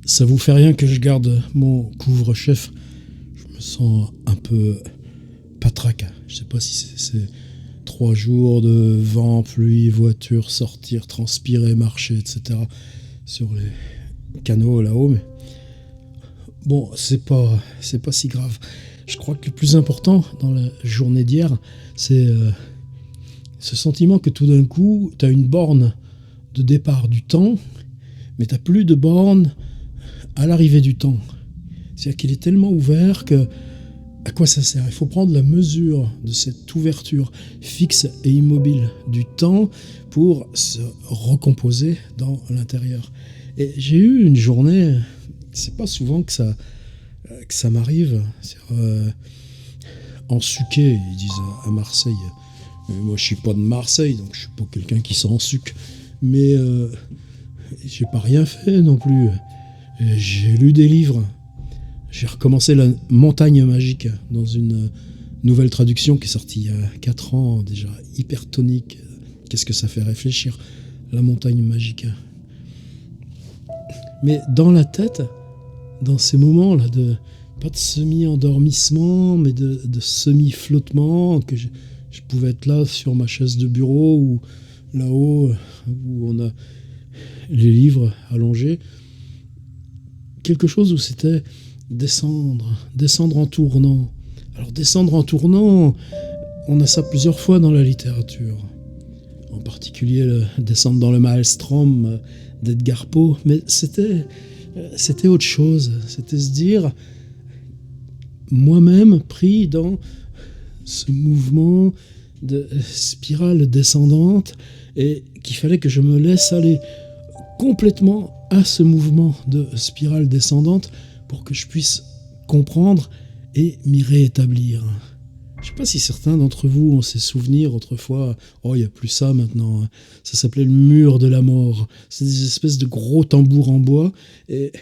Ça vous fait rien que je garde mon couvre-chef? Je me sens un peu patraque. Je sais pas si c'est 3 jours de vent, pluie, voiture, sortir, transpirer, marcher, etc. sur les canaux là-haut, mais bon, c'est pas si grave. Je crois que le plus important dans la journée d'hier, c'est ce sentiment que tout d'un coup, tu as une borne de départ du temps, mais tu n'as plus de borne à l'arrivée du temps. C'est-à-dire qu'il est tellement ouvert que à quoi ça sert? Il faut prendre la mesure de cette ouverture fixe et immobile du temps pour se recomposer dans l'intérieur. Et j'ai eu une journée, c'est pas souvent que ça m'arrive, en suqué, ils disent à Marseille. Mais moi, je suis pas de Marseille, donc je suis pas quelqu'un qui s'en suque. Mais j'ai pas rien fait non plus. J'ai lu des livres. J'ai recommencé La Montagne Magique dans une nouvelle traduction qui est sortie il y a 4 ans, déjà hyper tonique. Qu'est-ce que ça fait réfléchir, La Montagne Magique. Mais dans la tête, dans ces moments-là, pas de semi-endormissement, mais de semi-flottement, que je pouvais être là sur ma chaise de bureau ou là-haut où on a les livres allongés. Quelque chose où c'était descendre en tournant. Alors descendre en tournant, on a ça plusieurs fois dans la littérature. En particulier le descendre dans le maelstrom d'Edgar Poe, mais c'était autre chose. C'était se dire, moi-même pris dans ce mouvement de spirale descendante, et qu'il fallait que je me laisse aller complètement à ce mouvement de spirale descendante pour que je puisse comprendre et m'y réétablir. Je ne sais pas si certains d'entre vous ont ces souvenirs autrefois. Oh, il n'y a plus ça maintenant. Ça s'appelait le mur de la mort. C'est des espèces de gros tambours en bois. Et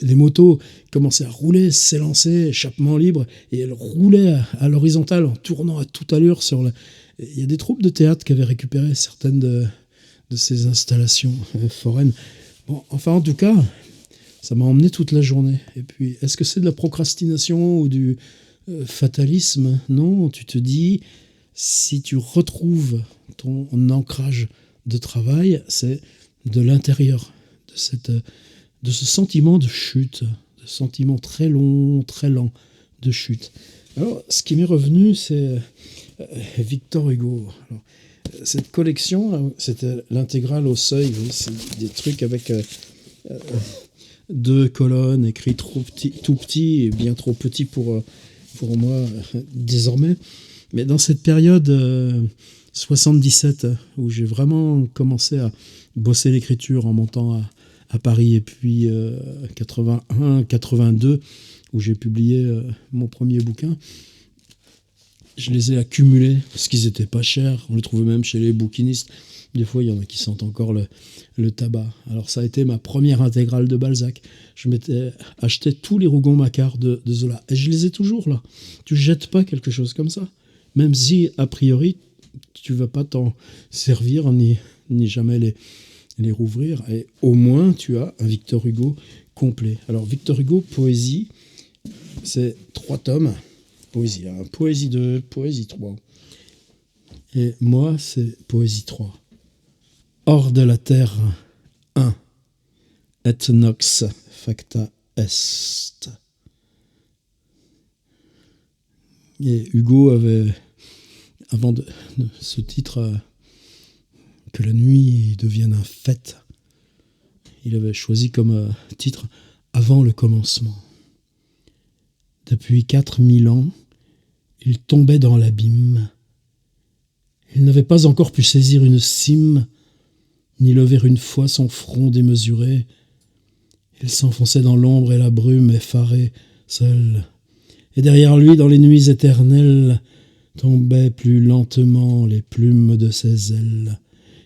les motos commençaient à rouler, s'élancer, échappement libre. Et elles roulaient à l'horizontale en tournant à toute allure sur le... Il y a des troupes de théâtre qui avaient récupéré certaines de ces installations foraines. Bon, enfin, en tout cas, ça m'a emmené toute la journée. Et puis, est-ce que c'est de la procrastination ou du fatalisme? Non, tu te dis, si tu retrouves ton ancrage de travail, c'est de l'intérieur, de ce sentiment de chute, de sentiment très long, très lent de chute. Alors, ce qui m'est revenu, c'est Victor Hugo. Alors, cette collection, c'était l'intégrale au seuil, c'est des trucs avec 2 colonnes, écrits tout petit et bien trop petit pour moi désormais. Mais dans cette période 77, où j'ai vraiment commencé à bosser l'écriture en montant à Paris, et puis 81, 82, où j'ai publié mon premier bouquin, je les ai accumulés parce qu'ils n'étaient pas chers. On les trouvait même chez les bouquinistes. Des fois, il y en a qui sentent encore le tabac. Alors, ça a été ma première intégrale de Balzac. Je m'étais acheté tous les Rougon-Macquart de Zola. Et je les ai toujours là. Tu ne jettes pas quelque chose comme ça. Même si, a priori, tu ne vas pas t'en servir ni jamais les rouvrir. Et au moins, tu as un Victor Hugo complet. Alors, Victor Hugo, poésie, c'est 3 tomes. Poésie 1, poésie 2, poésie 3. Et moi, c'est poésie 3. Hors de la terre 1. Et nox facta est. Et Hugo avait, avant de ce titre, que la nuit devienne un fait, il avait choisi comme titre Avant le commencement. Depuis 4000 ans, il tombait dans l'abîme. Il n'avait pas encore pu saisir une cime, ni lever une fois son front démesuré. Il s'enfonçait dans l'ombre et la brume effaré, seul. Et derrière lui, dans les nuits éternelles, tombaient plus lentement les plumes de ses ailes.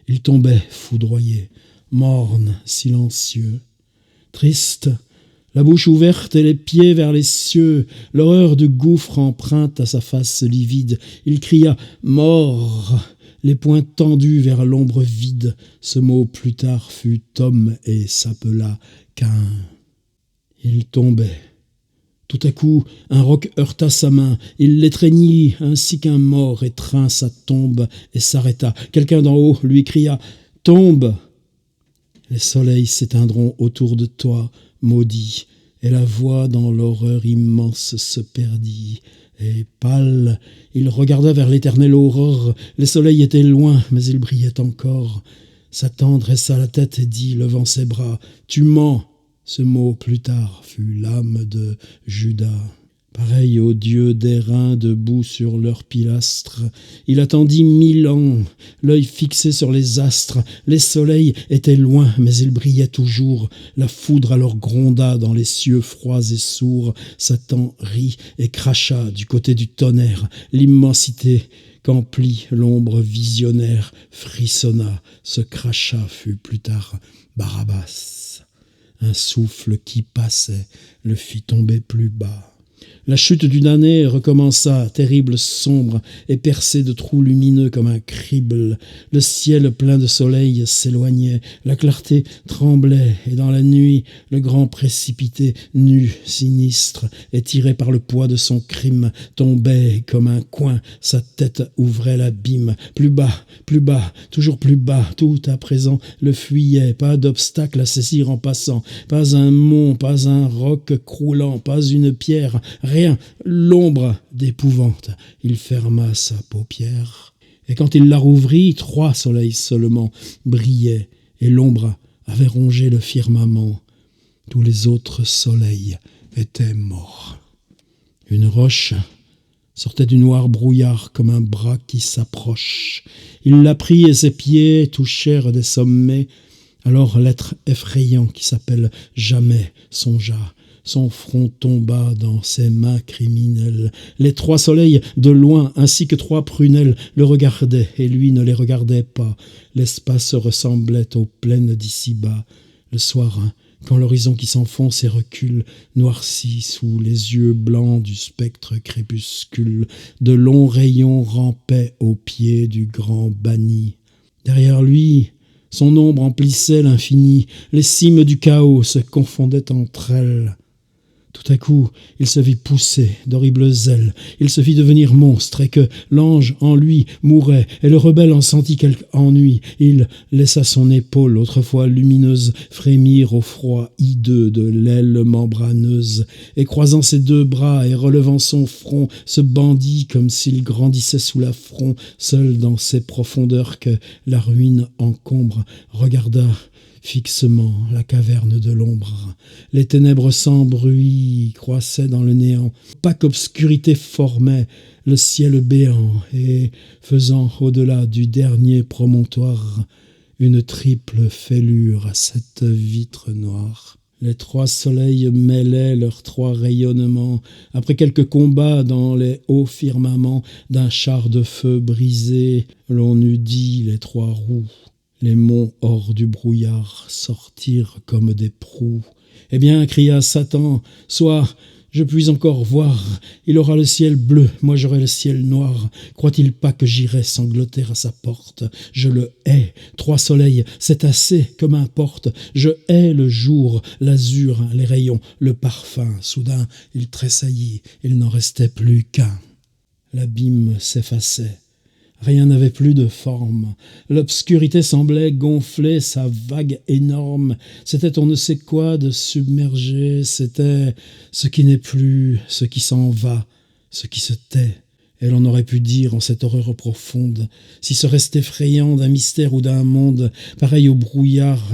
Il tombait foudroyé, morne, silencieux, triste, la bouche ouverte et les pieds vers les cieux, l'horreur du gouffre empreinte à sa face livide. Il cria « Mort !» les poings tendus vers l'ombre vide. Ce mot plus tard fut homme et s'appela Caïn. Il tombait. Tout à coup, un roc heurta sa main. Il l'étreignit ainsi qu'un mort étreint sa tombe et s'arrêta. Quelqu'un d'en haut lui cria « Tombe !» Les soleils s'éteindront autour de toi, maudit, et la voix dans l'horreur immense se perdit. Et pâle, il regarda vers l'éternelle aurore. Les soleils étaient loin, mais ils brillaient encore. Satan dressa la tête et dit, levant ses bras, « Tu mens !» Ce mot, plus tard, fut l'âme de Judas. Pareil aux dieux d'airain debout sur leur pilastre, il attendit 1000 ans, l'œil fixé sur les astres. Les soleils étaient loin, mais ils brillaient toujours. La foudre alors gronda dans les cieux froids et sourds. Satan rit et cracha du côté du tonnerre. L'immensité qu'emplit l'ombre visionnaire frissonna. Ce crachat fut plus tard Barabbas. Un souffle qui passait le fit tomber plus bas. La chute du damné recommença, terrible, sombre et percée de trous lumineux comme un crible. Le ciel plein de soleil s'éloignait, la clarté tremblait, et dans la nuit, le grand précipité, nu, sinistre, étiré par le poids de son crime, tombait comme un coin, sa tête ouvrait l'abîme. Plus bas, toujours plus bas, tout à présent le fuyait, pas d'obstacle à saisir en passant, pas un mont, pas un roc croulant, pas une pierre, rien, l'ombre d'épouvante. Il ferma sa paupière, et quand il la rouvrit, 3 soleils seulement brillaient, et l'ombre avait rongé le firmament. Tous les autres soleils étaient morts. Une roche sortait du noir brouillard comme un bras qui s'approche. Il la prit et ses pieds touchèrent des sommets. Alors l'être effrayant qui s'appelle Jamais songea. Son front tomba dans ses mains criminelles. Les 3 soleils, de loin, ainsi que 3 prunelles, le regardaient, et lui ne les regardait pas. L'espace ressemblait aux plaines d'ici-bas. Le soir, quand l'horizon qui s'enfonce et recule, noirci sous les yeux blancs du spectre crépuscule, de longs rayons rampaient au pied du grand banni. Derrière lui, son ombre emplissait l'infini. Les cimes du chaos se confondaient entre elles. Tout à coup, il se vit pousser d'horribles ailes, il se vit devenir monstre, et que l'ange en lui mourait, et le rebelle en sentit quelque ennui. Il laissa son épaule, autrefois lumineuse, frémir au froid hideux de l'aile membraneuse, et croisant ses 2 bras et relevant son front, ce bandit, comme s'il grandissait sous l'affront, seul dans ces profondeurs que la ruine encombre, regarda fixement la caverne de l'ombre. Les ténèbres sans bruit croissaient dans le néant. Opaque obscurité formait le ciel béant et faisant au-delà du dernier promontoire une triple fêlure à cette vitre noire. Les 3 soleils mêlaient leurs 3 rayonnements. Après quelques combats dans les hauts firmaments d'un char de feu brisé, l'on eût dit les 3 roues. Les monts hors du brouillard sortirent comme des proues. « Eh bien, cria Satan, soit je puis encore voir. Il aura le ciel bleu, moi j'aurai le ciel noir. Croit-il pas que j'irai sangloter à sa porte? Je le hais. 3 soleils, c'est assez, que m'importe. Je hais le jour, l'azur, les rayons, le parfum. Soudain, il tressaillit, il n'en restait plus qu'un. L'abîme s'effaçait. Rien n'avait plus de forme. L'obscurité semblait gonfler sa vague énorme. C'était on ne sait quoi de submergé. C'était ce qui n'est plus, ce qui s'en va, ce qui se tait. Et l'on aurait pu dire en cette horreur profonde, si ce reste effrayant d'un mystère ou d'un monde, pareil au brouillard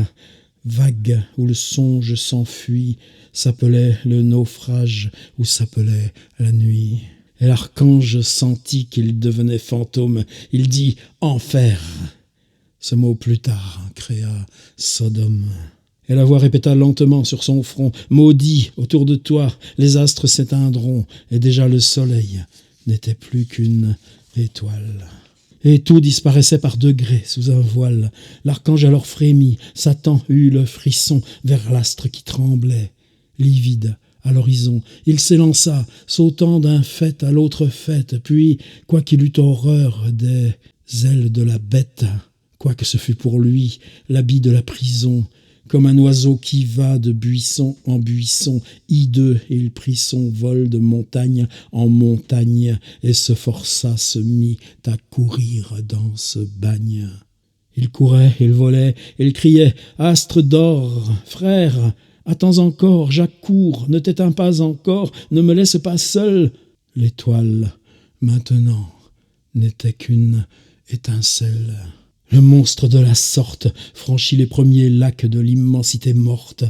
vague où le songe s'enfuit, s'appelait le naufrage ou s'appelait la nuit. Et l'archange sentit qu'il devenait fantôme. Il dit « Enfer ». Ce mot plus tard créa Sodome. Et la voix répéta lentement sur son front « Maudit, autour de toi, les astres s'éteindront. » Et déjà le soleil n'était plus qu'une étoile. Et tout disparaissait par degrés sous un voile. L'archange alors frémit. Satan eut le frisson vers l'astre qui tremblait, livide. À l'horizon, il s'élança, sautant d'un faîte à l'autre faîte, puis, quoiqu'il eût horreur des ailes de la bête, quoique ce fût pour lui l'habit de la prison, Comme un oiseau qui va de buisson en buisson, hideux, il prit son vol de montagne en montagne et se mit à courir dans ce bagne. Il courait, il volait, il criait « Astre d'or, frère, attends encore, Jacques court, ne t'éteins pas encore, ne me laisse pas seul. » L'étoile, maintenant, n'était qu'une étincelle. Le monstre de la sorte franchit les premiers lacs de l'immensité morte,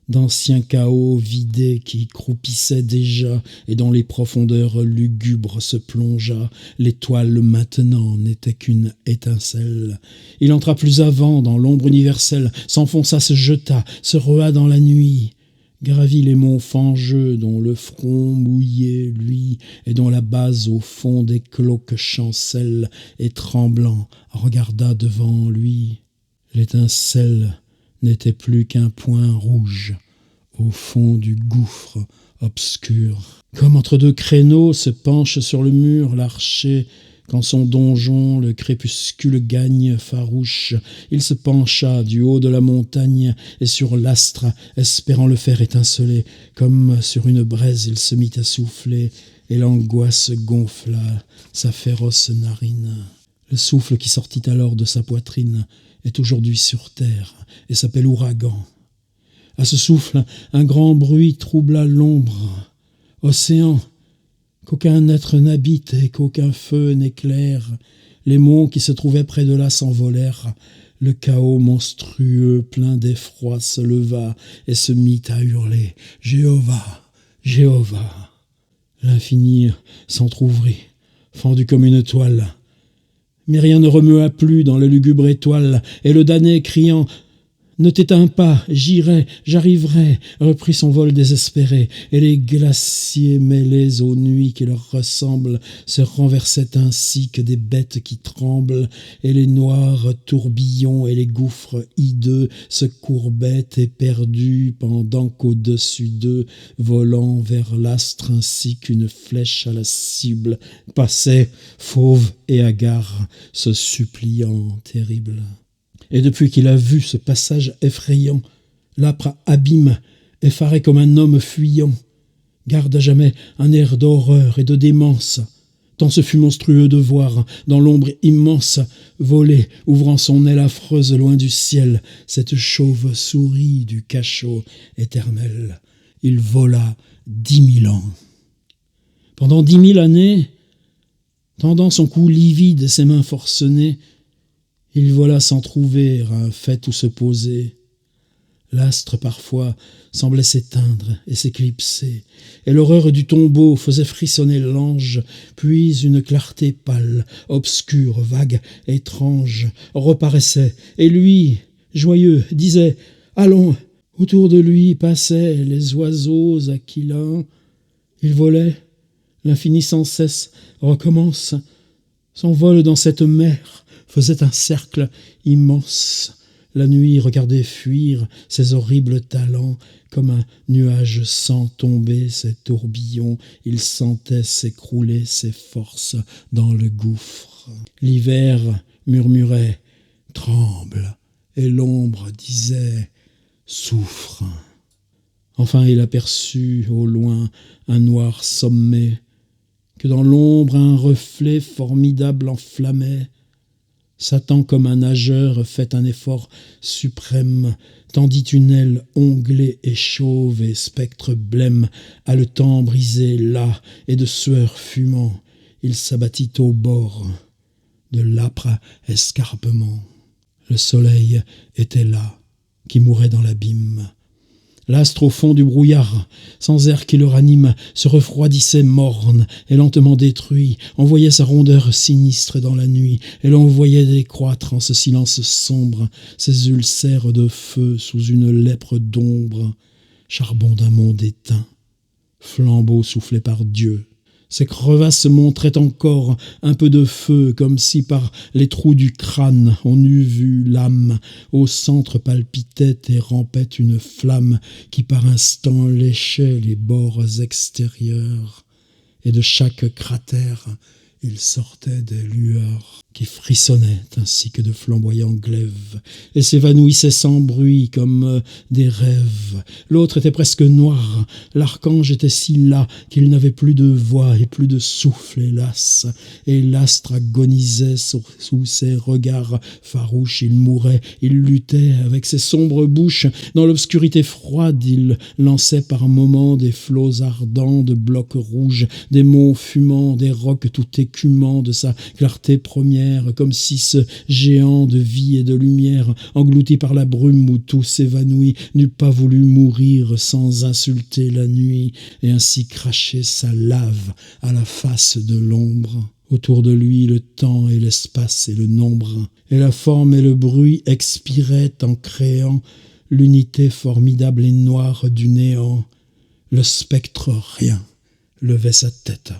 d'anciens chaos vidés qui croupissaient déjà et dans les profondeurs lugubres se plongea. L'étoile maintenant n'était qu'une étincelle. Il entra plus avant dans l'ombre universelle, s'enfonça, se jeta, se rua dans la nuit, gravit les monts fangeux dont le front mouillé, lui, et dont la base au fond des glauques chancelle, et tremblant, regarda devant lui. L'étincelle n'était plus qu'un point rouge au fond du gouffre obscur. Comme entre deux créneaux se penche sur le mur l'archer, quand son donjon le crépuscule gagne farouche, il se pencha du haut de la montagne et sur l'astre, espérant le faire étinceler. Comme sur une braise il se mit à souffler, et l'angoisse gonfla sa féroce narine. Le souffle qui sortit alors de sa poitrine est aujourd'hui sur terre et s'appelle ouragan. À ce souffle, un grand bruit troubla l'ombre. Océan, qu'aucun être n'habite et qu'aucun feu n'éclaire. Les monts qui se trouvaient près de là s'envolèrent. Le chaos monstrueux, plein d'effroi, se leva et se mit à hurler « Jéhovah, Jéhovah !» L'infini s'entr'ouvrit, fendu comme une toile. Mais rien ne remua plus dans la lugubre étoile, et le damné, criant « Ne t'éteins pas, j'irai, j'arriverai », reprit son vol désespéré, et les glaciers mêlés aux nuits qui leur ressemblent se renversaient ainsi que des bêtes qui tremblent, et les noirs tourbillons et les gouffres hideux se courbaient éperdus, pendant qu'au-dessus d'eux, volant vers l'astre ainsi qu'une flèche à la cible, passaient, fauve et hagard, se suppliant terrible. Et depuis qu'il a vu ce passage effrayant, l'âpre abîme, effaré comme un homme fuyant, garde à jamais un air d'horreur et de démence, tant ce fut monstrueux de voir, dans l'ombre immense, voler, ouvrant son aile affreuse loin du ciel, cette chauve-souris du cachot éternel. Il vola 10 000 ans. Pendant 10 000 années, tendant son cou livide et ses mains forcenées, il vola sans trouver un fait où se poser. L'astre, parfois, semblait s'éteindre et s'éclipser, et l'horreur du tombeau faisait frissonner l'ange, puis une clarté pâle, obscure, vague, étrange, reparaissait, et lui, joyeux, disait « Allons !» Autour de lui passaient les oiseaux aquilins. Il volait, l'infini sans cesse recommence, son vol dans cette mer faisait un cercle immense. La nuit regardait fuir ses horribles talents, comme un nuage sent tomber ses tourbillons, il sentait s'écrouler ses forces dans le gouffre. L'hiver murmurait « Tremble !» et l'ombre disait « Souffre !» Enfin il aperçut au loin un noir sommet, que dans l'ombre un reflet formidable enflammait. Satan, comme un nageur, fait un effort suprême, tendit une aile onglée et chauve, et spectre blême, haletant brisé là, et de sueur fumant, il s'abattit au bord de l'âpre escarpement. Le soleil était là, qui mourait dans l'abîme. L'astre au fond du brouillard, sans air qui le ranime, se refroidissait morne et lentement détruit, envoyait sa rondeur sinistre dans la nuit, et l'on voyait décroître en ce silence sombre ses ulcères de feu sous une lèpre d'ombre, charbon d'un monde éteint, flambeau soufflé par Dieu. Ces crevasses montraient encore un peu de feu, comme si par les trous du crâne on eût vu l'âme. Au centre palpitait et rampait une flamme qui par instants léchait les bords extérieurs. Et de chaque cratère Il sortait des lueurs qui frissonnaient ainsi que de flamboyants glaives et s'évanouissaient sans bruit comme des rêves. L'autre était presque noir. L'archange était si las qu'il n'avait plus de voix et plus de souffle, hélas. Et l'astre agonisait sous ses regards farouches. Il mourait, il luttait avec ses sombres bouches. Dans l'obscurité froide, il lançait par moments des flots ardents de blocs rouges, des monts fumants, des rocs tout écumants de sa clarté première, comme si ce géant de vie et de lumière, englouti par la brume où tout s'évanouit, n'eût pas voulu mourir sans insulter la nuit et ainsi cracher sa lave à la face de l'ombre. Autour de lui, le temps et l'espace et le nombre, et la forme et le bruit expiraient en créant l'unité formidable et noire du néant. Le spectre rien levait sa tête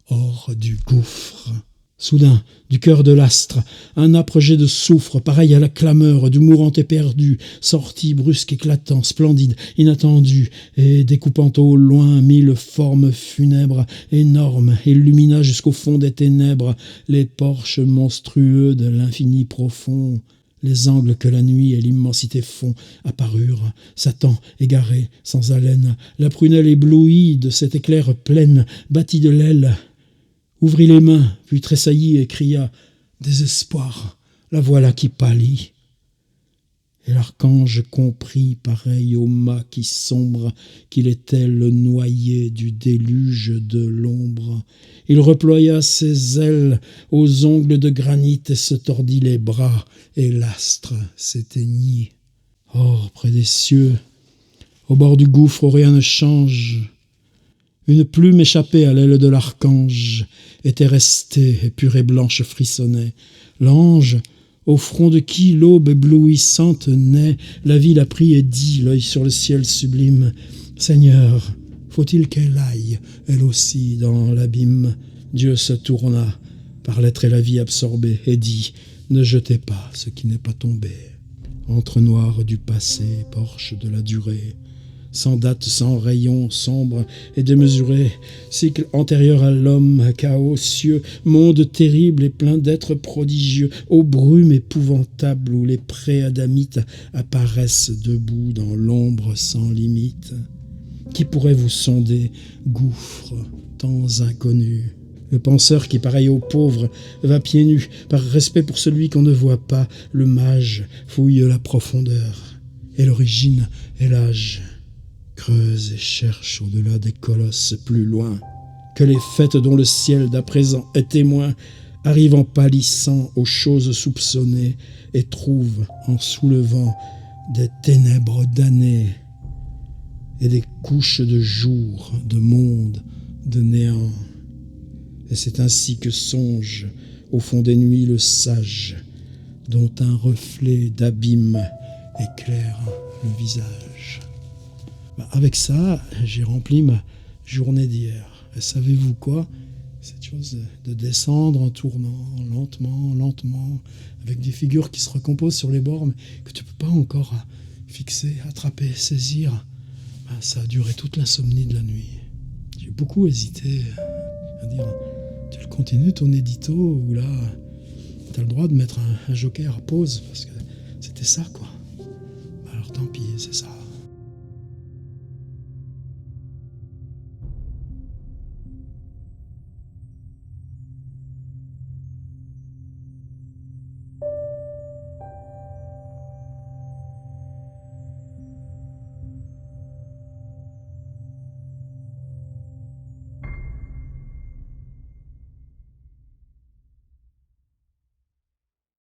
hors du gouffre. Soudain, du cœur de l'astre, un âpre jet de soufre, pareil à la clameur du mourant éperdu, sortit brusque, éclatant, splendide, inattendu, et découpant au loin 1000 formes funèbres, énormes, illumina jusqu'au fond des ténèbres les porches monstrueux de l'infini profond. Les angles que la nuit et l'immensité font apparurent, Satan égaré, sans haleine, la prunelle éblouie de cet éclair pleine, battit de l'aile, ouvrit les mains, puis tressaillit et cria « Désespoir, la voilà qui pâlit !» Et l'archange comprit, pareil au mât qui sombre, qu'il était le noyé du déluge de l'ombre. Il reploya ses ailes aux ongles de granit et se tordit les bras, et l'astre s'éteignit. Or, près des cieux, au bord du gouffre où rien ne change, une plume échappée à l'aile de l'archange était restée et pure et blanche frissonnait. L'ange, au front de qui l'aube éblouissante naît, la ville a pris et dit, l'œil sur le ciel sublime, « Seigneur, faut-il qu'elle aille, elle aussi, dans l'abîme ?» Dieu se tourna, par l'être et la vie absorbée, et dit, « Ne jetez pas ce qui n'est pas tombé. » Entre noir du passé, porche de la durée, sans date, sans rayon, sombre et démesuré, cycle antérieur à l'homme, chaos, cieux, monde terrible et plein d'êtres prodigieux, aux brumes épouvantables où les pré-adamites apparaissent debout dans l'ombre sans limite. Qui pourrait vous sonder, gouffre, temps inconnus? Le penseur qui, pareil aux pauvres, va pieds nus, par respect pour celui qu'on ne voit pas, le mage fouille la profondeur, et l'origine et l'âge. Creuse et cherche au-delà des colosses plus loin, que les fêtes dont le ciel d'à présent est témoin arrivent en pâlissant aux choses soupçonnées et trouvent en soulevant des ténèbres damnées et des couches de jour, de monde, de néant. Et c'est ainsi que songe au fond des nuits le sage, dont un reflet d'abîme éclaire le visage. Avec ça, j'ai rempli ma journée d'hier. Et savez-vous quoi? Cette chose de descendre en tournant, lentement, lentement, avec des figures qui se recomposent sur les bords, mais que tu ne peux pas encore fixer, attraper, saisir, ça a duré toute l'insomnie de la nuit. J'ai beaucoup hésité à dire, tu le continues ton édito, ou là, tu as le droit de mettre un joker à pause, parce que c'était ça, quoi. Alors tant pis, c'est ça.